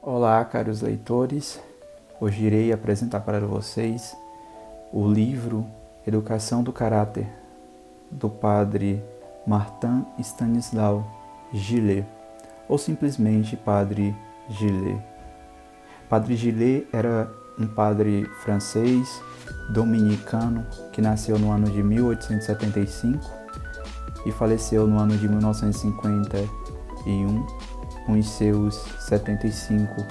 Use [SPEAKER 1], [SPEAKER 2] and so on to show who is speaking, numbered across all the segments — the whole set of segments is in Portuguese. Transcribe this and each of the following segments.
[SPEAKER 1] Olá, caros leitores. Hoje irei apresentar para vocês o livro Educação do Caráter, do padre Martin Stanislas Gillet, ou simplesmente Padre Gillet. Padre Gillet era um padre francês, dominicano, que nasceu no ano de 1875 e faleceu no ano de 1951, com os seus 75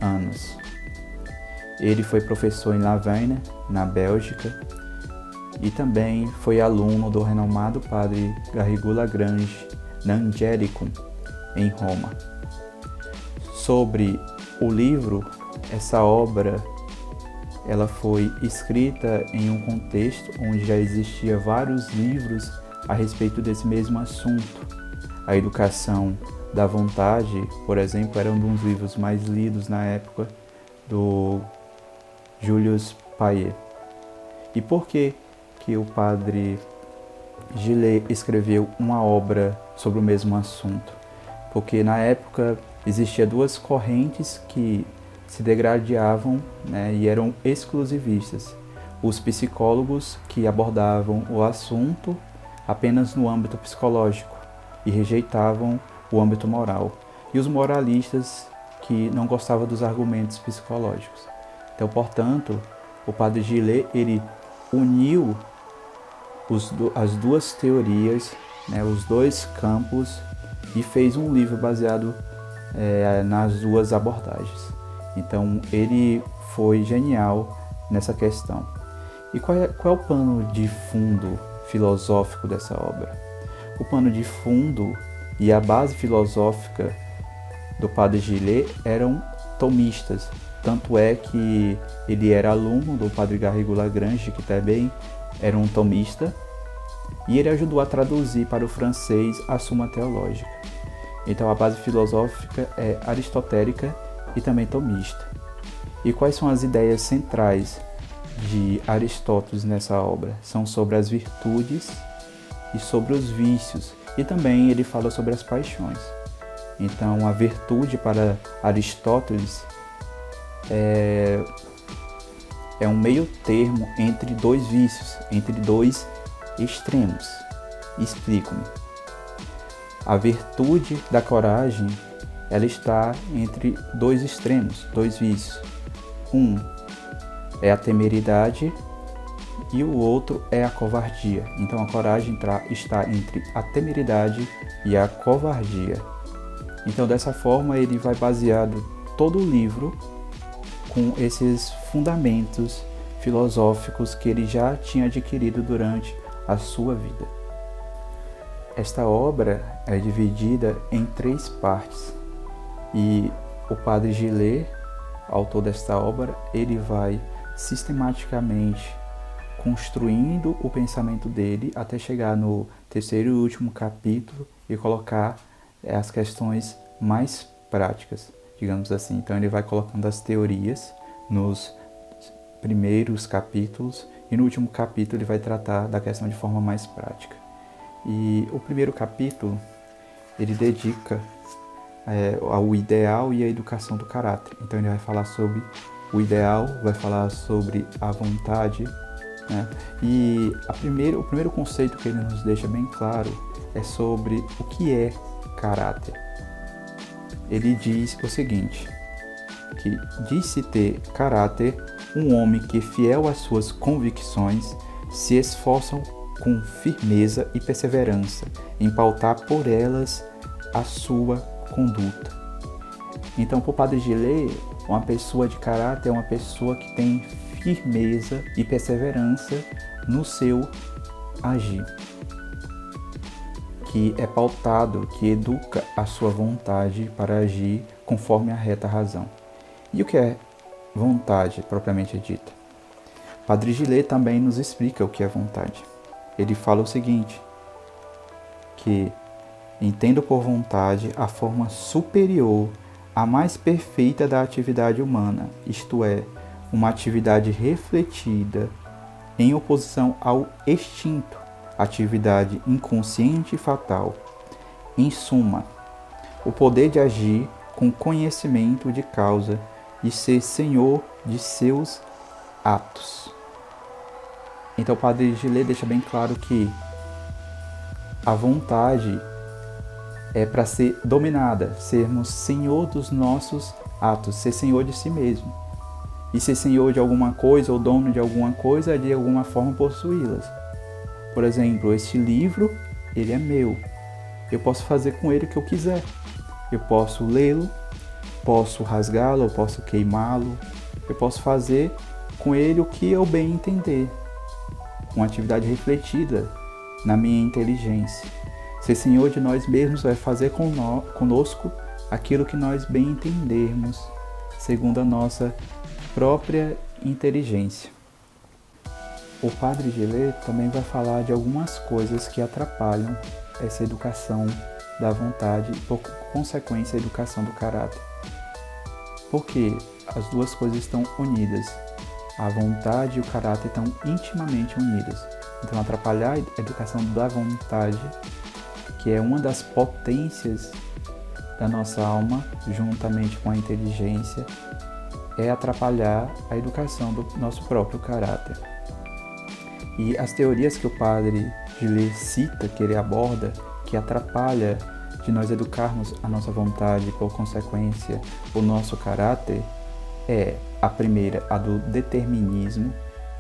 [SPEAKER 1] anos. Ele foi professor em Laverne, na Bélgica, e também foi aluno do renomado padre Garrigou Lagrange, na Angelicum, em Roma. Sobre o livro, essa obra ela foi escrita em um contexto onde já existia vários livros a respeito desse mesmo assunto. A educação da vontade, por exemplo, era um dos livros mais lidos na época do Julius Payer. E por que o padre Gillet escreveu uma obra sobre o mesmo assunto? Porque na época existiam duas correntes que se degradavam, e eram exclusivistas. Os psicólogos, que abordavam o assunto apenas no âmbito psicológico e rejeitavam o âmbito moral, e os moralistas, que não gostavam dos argumentos psicológicos. Então, portanto, o padre Gillet ele uniu as duas teorias, os dois campos, e fez um livro baseado nas duas abordagens. Então, ele foi genial nessa questão. E qual é o pano de fundo filosófico dessa obra? O pano de fundo e a base filosófica do padre Gillet eram tomistas. Tanto é que ele era aluno do padre Garrigou Lagrange, que também era um tomista, e ele ajudou a traduzir para o francês a Suma Teológica. Então a base filosófica é aristotélica e também tomista. E quais são as ideias centrais de Aristóteles nessa obra? São sobre as virtudes e sobre os vícios. E também ele fala sobre as paixões. Então, a virtude para Aristóteles é um meio termo entre dois vícios, entre dois extremos. Explico-me. A virtude da coragem, ela está entre dois extremos, dois vícios. Um é a temeridade e o outro é a covardia. Então a coragem está entre a temeridade e a covardia. Então dessa forma ele vai baseado todo o livro com esses fundamentos filosóficos que ele já tinha adquirido durante a sua vida. Esta obra é dividida em 3 partes e o padre Gillet, autor desta obra, ele vai sistematicamente construindo o pensamento dele até chegar no 3º e último capítulo e colocar as questões mais práticas, digamos assim. Então ele vai colocando as teorias nos primeiros capítulos e no último capítulo ele vai tratar da questão de forma mais prática. E o primeiro capítulo ele dedica ao ideal e à educação do caráter. Então ele vai falar sobre o ideal, vai falar sobre a vontade, E o primeiro conceito que ele nos deixa bem claro é sobre o que é caráter. Ele diz o seguinte, que diz-se ter caráter um homem que, fiel às suas convicções, se esforçam com firmeza e perseverança em pautar por elas a sua conduta. Então, para o padre Gillet, uma pessoa de caráter é uma pessoa que tem firmeza e perseverança no seu agir, que é pautado, que educa a sua vontade para agir conforme a reta razão. E o que é vontade propriamente dita? Padre Gillet também nos explica o que é vontade. Ele fala o seguinte, que entendo por vontade a forma superior, a mais perfeita da atividade humana, isto é, uma atividade refletida em oposição ao instinto, atividade inconsciente e fatal. Em suma, o poder de agir com conhecimento de causa e ser senhor de seus atos. Então o Padre Gillet deixa bem claro que a vontade é para ser dominada, sermos senhor dos nossos atos, ser senhor de si mesmo. E ser senhor de alguma coisa ou dono de alguma coisa é de alguma forma possuí-las. Por exemplo, este livro, ele é meu. Eu posso fazer com ele o que eu quiser. Eu posso lê-lo, posso rasgá-lo, eu posso queimá-lo. Eu posso fazer com ele o que eu bem entender. Uma atividade refletida na minha inteligência. Ser senhor de nós mesmos vai fazer conosco aquilo que nós bem entendermos, segundo a nossa própria inteligência. O Padre Gillet também vai falar de algumas coisas que atrapalham essa educação da vontade e, por consequência, a educação do caráter. Porque as duas coisas estão unidas. A vontade e o caráter estão intimamente unidos. Então, atrapalhar a educação da vontade, que é uma das potências da nossa alma, juntamente com a inteligência, é atrapalhar a educação do nosso próprio caráter. E as teorias que o Padre Gillet cita, que ele aborda, que atrapalha de nós educarmos a nossa vontade e, por consequência, o nosso caráter, é a primeira, a do determinismo,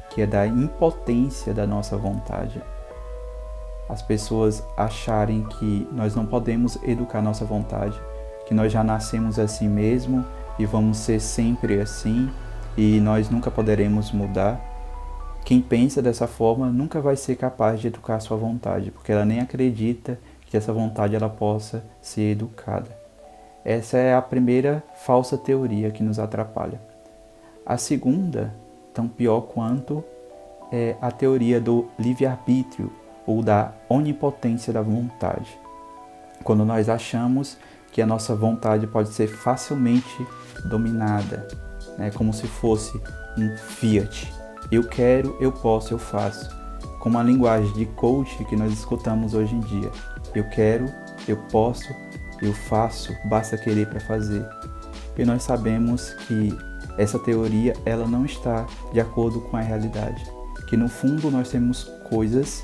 [SPEAKER 1] que é da impotência da nossa vontade. As pessoas acharem que nós não podemos educar nossa vontade, que nós já nascemos assim mesmo e vamos ser sempre assim e nós nunca poderemos mudar. Quem pensa dessa forma nunca vai ser capaz de educar sua vontade, porque ela nem acredita que essa vontade ela possa ser educada. Essa é a primeira falsa teoria que nos atrapalha. A segunda, tão pior quanto, é a teoria do livre-arbítrio ou da onipotência da vontade. Quando nós achamos que a nossa vontade pode ser facilmente dominada, como se fosse um Fiat. Eu quero, eu posso, eu faço. Como a linguagem de coach que nós escutamos hoje em dia. Eu quero, eu posso, eu faço, basta querer para fazer. E nós sabemos que essa teoria ela não está de acordo com a realidade. Que no fundo nós temos coisas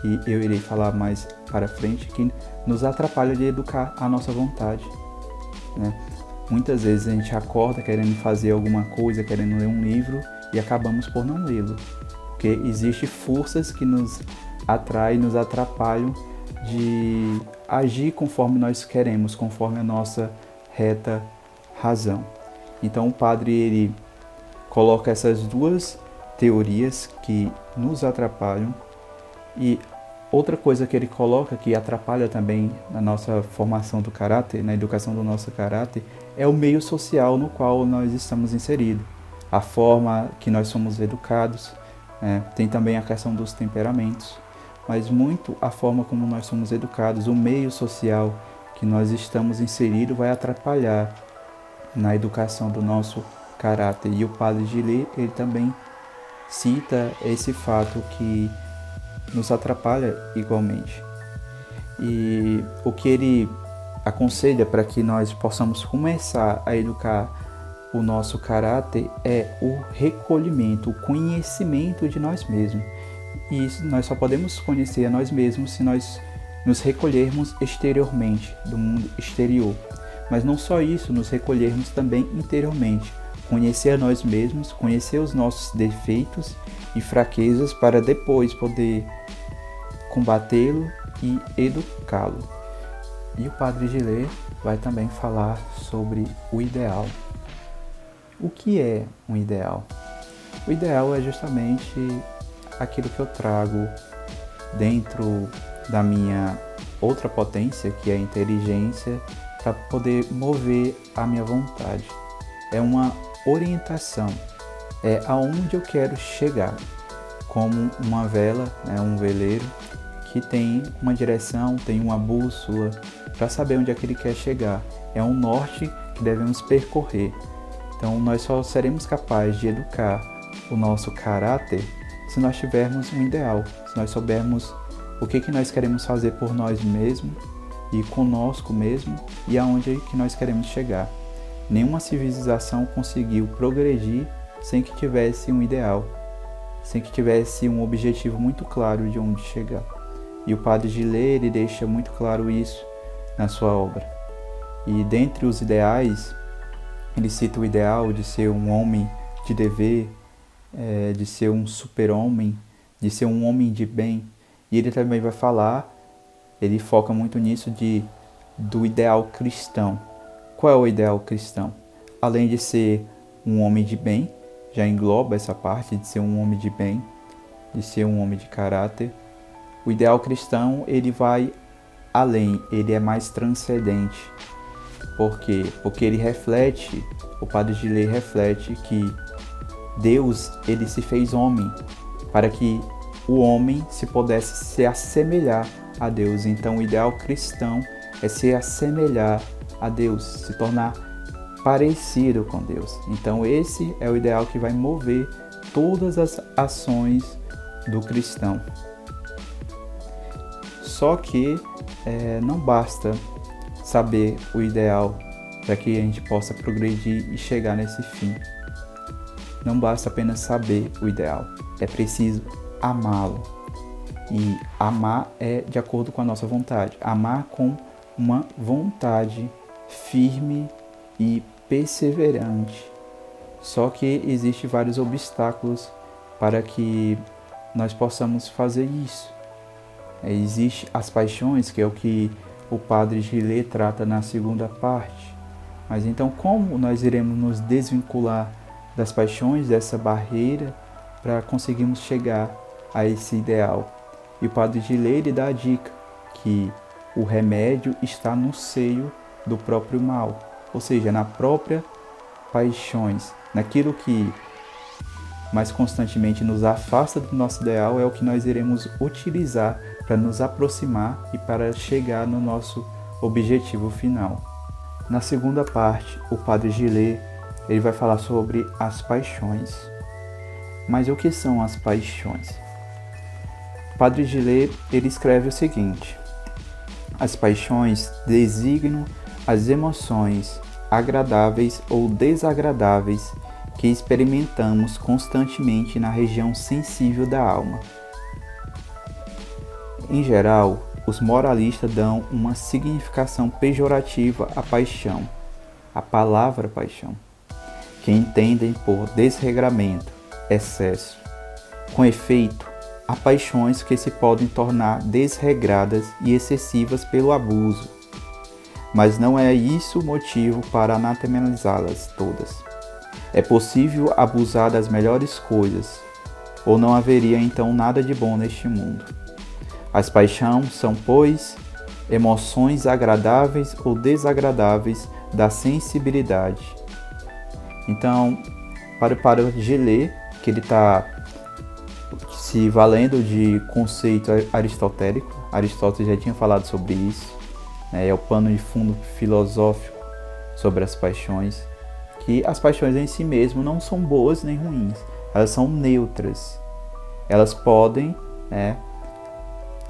[SPEAKER 1] que eu irei falar mais para frente que nos atrapalham de educar a nossa vontade. Muitas vezes a gente acorda querendo fazer alguma coisa, querendo ler um livro e acabamos por não lê-lo. Porque existem forças que nos atraem, nos atrapalham de agir conforme nós queremos, conforme a nossa reta razão. Então o padre ele coloca essas duas teorias que nos atrapalham e outra coisa que ele coloca que atrapalha também na nossa formação do caráter, na educação do nosso caráter, é o meio social no qual nós estamos inseridos, a forma que nós somos educados, tem também a questão dos temperamentos, mas muito a forma como nós somos educados, o meio social que nós estamos inseridos vai atrapalhar na educação do nosso caráter. E o Padre Gillet, ele também cita esse fato que nos atrapalha igualmente. E o que ele aconselha para que nós possamos começar a educar o nosso caráter é o recolhimento, o conhecimento de nós mesmos. E isso, nós só podemos conhecer a nós mesmos se nós nos recolhermos exteriormente, do mundo exterior. Mas não só isso, nos recolhermos também interiormente, conhecer a nós mesmos, conhecer os nossos defeitos e fraquezas para depois poder combatê-lo e educá-lo. E o Padre Gillet vai também falar sobre o ideal. O que é um ideal? O ideal é justamente aquilo que eu trago dentro da minha outra potência, que é a inteligência, para poder mover a minha vontade. É uma orientação, é aonde eu quero chegar, como uma vela, um veleiro, que tem uma direção, tem uma bússola, para saber onde é que ele quer chegar. É um norte que devemos percorrer. Então, nós só seremos capazes de educar o nosso caráter se nós tivermos um ideal, se nós soubermos o que nós queremos fazer por nós mesmos e conosco mesmo e aonde que nós queremos chegar. Nenhuma civilização conseguiu progredir sem que tivesse um ideal, sem que tivesse um objetivo muito claro de onde chegar. E o Padre Gillet, ele deixa muito claro isso na sua obra. E dentre os ideais, ele cita o ideal de ser um homem de dever, de ser um super-homem, de ser um homem de bem. E ele também vai falar, ele foca muito nisso do ideal cristão. Qual é o ideal cristão? Além de ser um homem de bem, já engloba essa parte de ser um homem de bem, de ser um homem de caráter. O ideal cristão, ele vai além, ele é mais transcendente. Por quê? Porque ele reflete, o Padre Gillet reflete que Deus, ele se fez homem para que o homem se pudesse se assemelhar a Deus. Então o ideal cristão é se assemelhar a Deus, se tornar parecido com Deus. Então esse é o ideal que vai mover todas as ações do cristão. Só que não basta saber o ideal para que a gente possa progredir e chegar nesse fim. Não basta apenas saber o ideal, é preciso amá-lo. E amar é de acordo com a nossa vontade. Amar com uma vontade firme e perseverante. Só que existem vários obstáculos para que nós possamos fazer isso. Existem as paixões, que é o que o Padre Gillet trata na segunda parte. Mas então como nós iremos nos desvincular das paixões, dessa barreira, para conseguirmos chegar a esse ideal? E o Padre Gillet, ele dá a dica que o remédio está no seio do próprio mal, ou seja, na própria paixões, naquilo que mais constantemente nos afasta do nosso ideal, é o que nós iremos utilizar para nos aproximar e para chegar no nosso objetivo final. Na segunda parte, o Padre Gillet, ele vai falar sobre as paixões. Mas o que são as paixões? O Padre Gillet, ele escreve o seguinte: as paixões designam as emoções agradáveis ou desagradáveis que experimentamos constantemente na região sensível da alma. Em geral, os moralistas dão uma significação pejorativa à paixão, à palavra paixão, que entendem por desregramento, excesso. Com efeito, há paixões que se podem tornar desregradas e excessivas pelo abuso, mas não é isso o motivo para anatematizá-las todas. É possível abusar das melhores coisas, ou não haveria então nada de bom neste mundo. As paixões são, pois, emoções agradáveis ou desagradáveis da sensibilidade. Então, para o Gillet, que ele está se valendo de conceito aristotélico, Aristóteles já tinha falado sobre isso, é o pano de fundo filosófico sobre as paixões, que as paixões em si mesmo não são boas nem ruins, elas são neutras. Elas podem,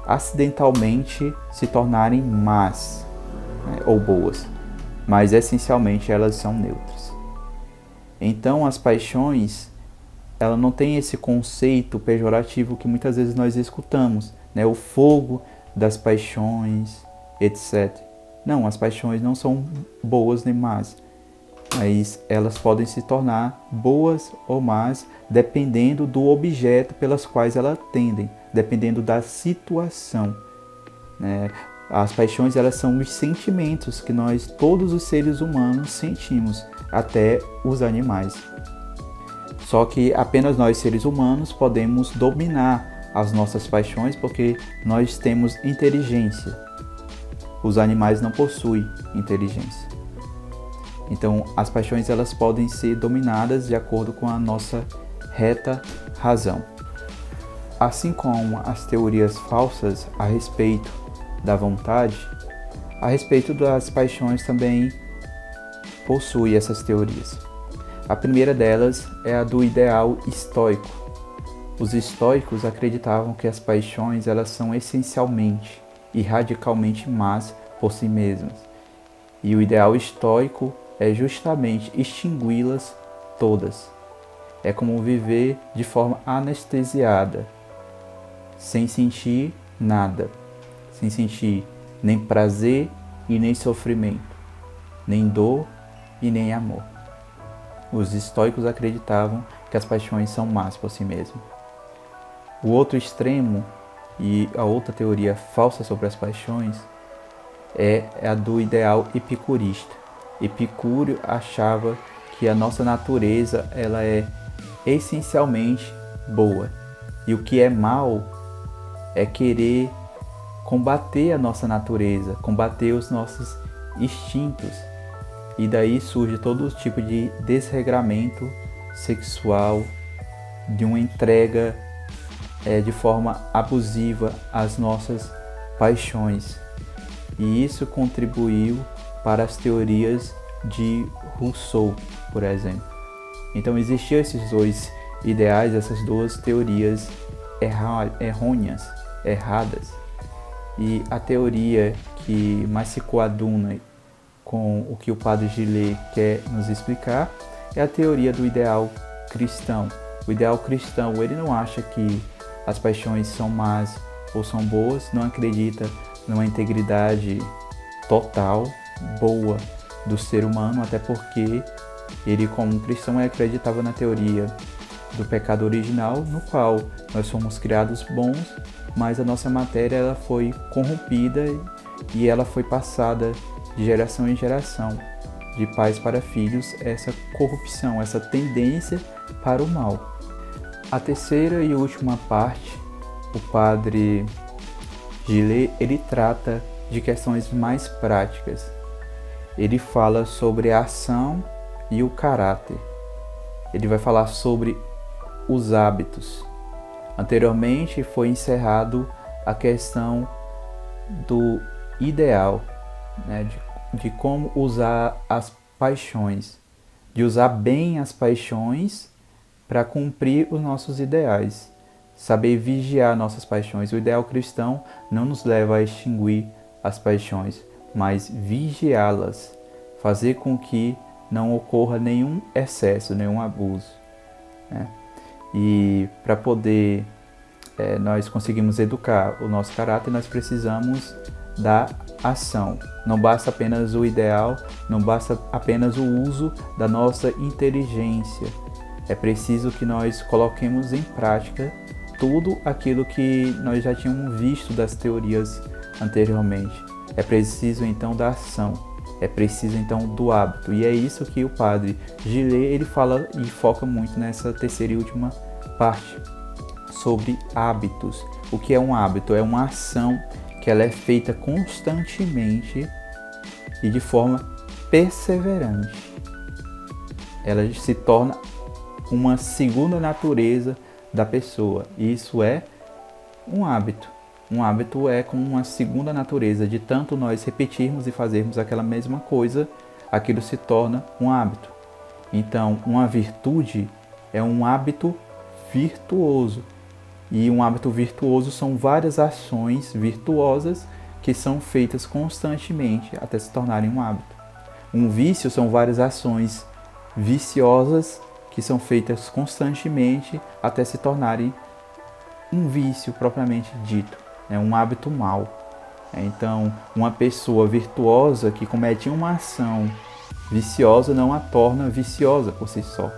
[SPEAKER 1] acidentalmente se tornarem más, ou boas, mas essencialmente elas são neutras. Então as paixões, ela não tem esse conceito pejorativo que muitas vezes nós escutamos, o fogo das paixões, etc. Não, as paixões não são boas nem más, mas elas podem se tornar boas ou más dependendo do objeto pelas quais elas tendem, dependendo da situação. As paixões, elas são os sentimentos que nós, todos os seres humanos, sentimos, até os animais. Só que apenas nós, seres humanos, podemos dominar as nossas paixões porque nós temos inteligência. Os animais não possuem inteligência. Então, as paixões, elas podem ser dominadas de acordo com a nossa reta razão. Assim como as teorias falsas a respeito da vontade, a respeito das paixões também possui essas teorias. A primeira delas é a do ideal estoico. Os estoicos acreditavam que as paixões, elas são essencialmente e radicalmente más por si mesmas. E o ideal estoico é justamente extingui-las todas. É como viver de forma anestesiada, sem sentir nada, sem sentir nem prazer e nem sofrimento, nem dor e nem amor. Os estoicos acreditavam que as paixões são más por si mesmas. O outro extremo e a outra teoria falsa sobre as paixões é a do ideal epicurista. Epicúrio achava que a nossa natureza ela é essencialmente boa, e o que é mal é querer combater a nossa natureza, combater os nossos instintos, e daí surge todo tipo de desregramento sexual, de uma entrega de forma abusiva às nossas paixões. E isso contribuiu para as teorias de Rousseau, por exemplo. Então existiam esses dois ideais, essas duas teorias errôneas, erradas. E a teoria que mais se coaduna com o que o padre Gillet quer nos explicar é a teoria do ideal cristão. O ideal cristão, ele não acha que as paixões são más ou são boas, não acredita numa integridade total, boa do ser humano, até porque ele, como cristão, acreditava na teoria do pecado original, no qual nós fomos criados bons, mas a nossa matéria ela foi corrompida e ela foi passada de geração em geração, de pais para filhos, essa corrupção, essa tendência para o mal. A terceira e última parte, o padre Gillet, ele trata de questões mais práticas. Ele fala sobre a ação e o caráter. Ele vai falar sobre os hábitos. Anteriormente foi encerrado a questão do ideal, né, de como usar as paixões, de usar bem as paixões para cumprir os nossos ideais, saber vigiar nossas paixões. O ideal cristão não nos leva a extinguir as paixões, mas vigiá-las, fazer com que não ocorra nenhum excesso, nenhum abuso, né? E para poder nós conseguirmos educar o nosso caráter, nós precisamos da ação. Não basta apenas o ideal, não basta apenas o uso da nossa inteligência. É preciso que nós coloquemos em prática tudo aquilo que nós já tínhamos visto das teorias anteriormente. É preciso então da ação, é preciso então do hábito. E é isso que o padre Gillet ele fala e foca muito nessa terceira e última parte, sobre hábitos. O que é um hábito? É uma ação que ela é feita constantemente e de forma perseverante. Ela se torna uma segunda natureza da pessoa. E isso é um hábito. Um hábito é como uma segunda natureza. De tanto nós repetirmos e fazermos aquela mesma coisa, aquilo se torna um hábito. Então, uma virtude é um hábito virtuoso. E um hábito virtuoso são várias ações virtuosas que são feitas constantemente até se tornarem um hábito. Um vício são várias ações viciosas que são feitas constantemente até se tornarem um vício propriamente dito, um hábito mau. Então, uma pessoa virtuosa que comete uma ação viciosa não a torna viciosa por si só.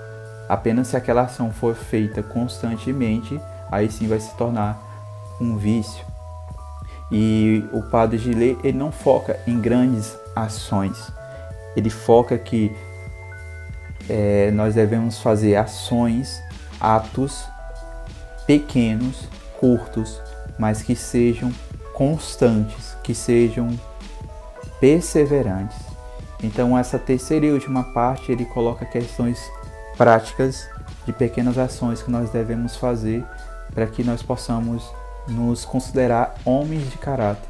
[SPEAKER 1] Apenas se aquela ação for feita constantemente, aí sim vai se tornar um vício. E o padre Gillet, ele não foca em grandes ações. Ele foca que nós devemos fazer ações, atos pequenos, curtos, mas que sejam constantes, que sejam perseverantes. Então essa terceira e última parte ele coloca questões práticas de pequenas ações que nós devemos fazer para que nós possamos nos considerar homens de caráter.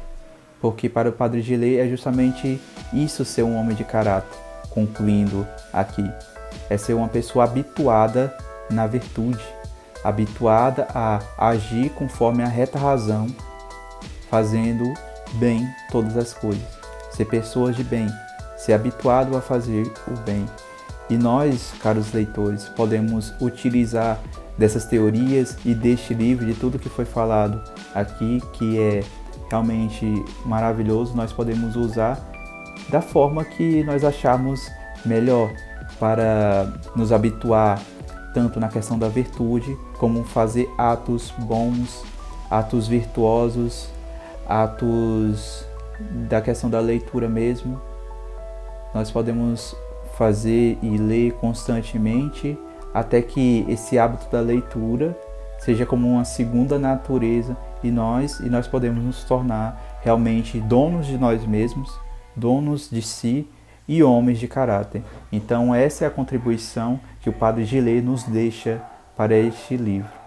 [SPEAKER 1] Porque para o padre Gillet é justamente isso ser um homem de caráter, concluindo aqui. É ser uma pessoa habituada na virtude, habituada a agir conforme a reta razão, fazendo bem todas as coisas. ser pessoas de bem, ser habituado a fazer o bem. E nós, caros leitores, podemos utilizar dessas teorias e deste livro, de tudo que foi falado aqui, que é realmente maravilhoso, nós podemos usar da forma que nós acharmos melhor para nos habituar tanto na questão da virtude, como fazer atos bons, atos virtuosos, atos da questão da leitura mesmo. Nós podemos fazer e ler constantemente até que esse hábito da leitura seja como uma segunda natureza e nós podemos nos tornar realmente donos de nós mesmos, donos de si e homens de caráter. Então essa é a contribuição que o Padre Gillet nos deixa para este livro.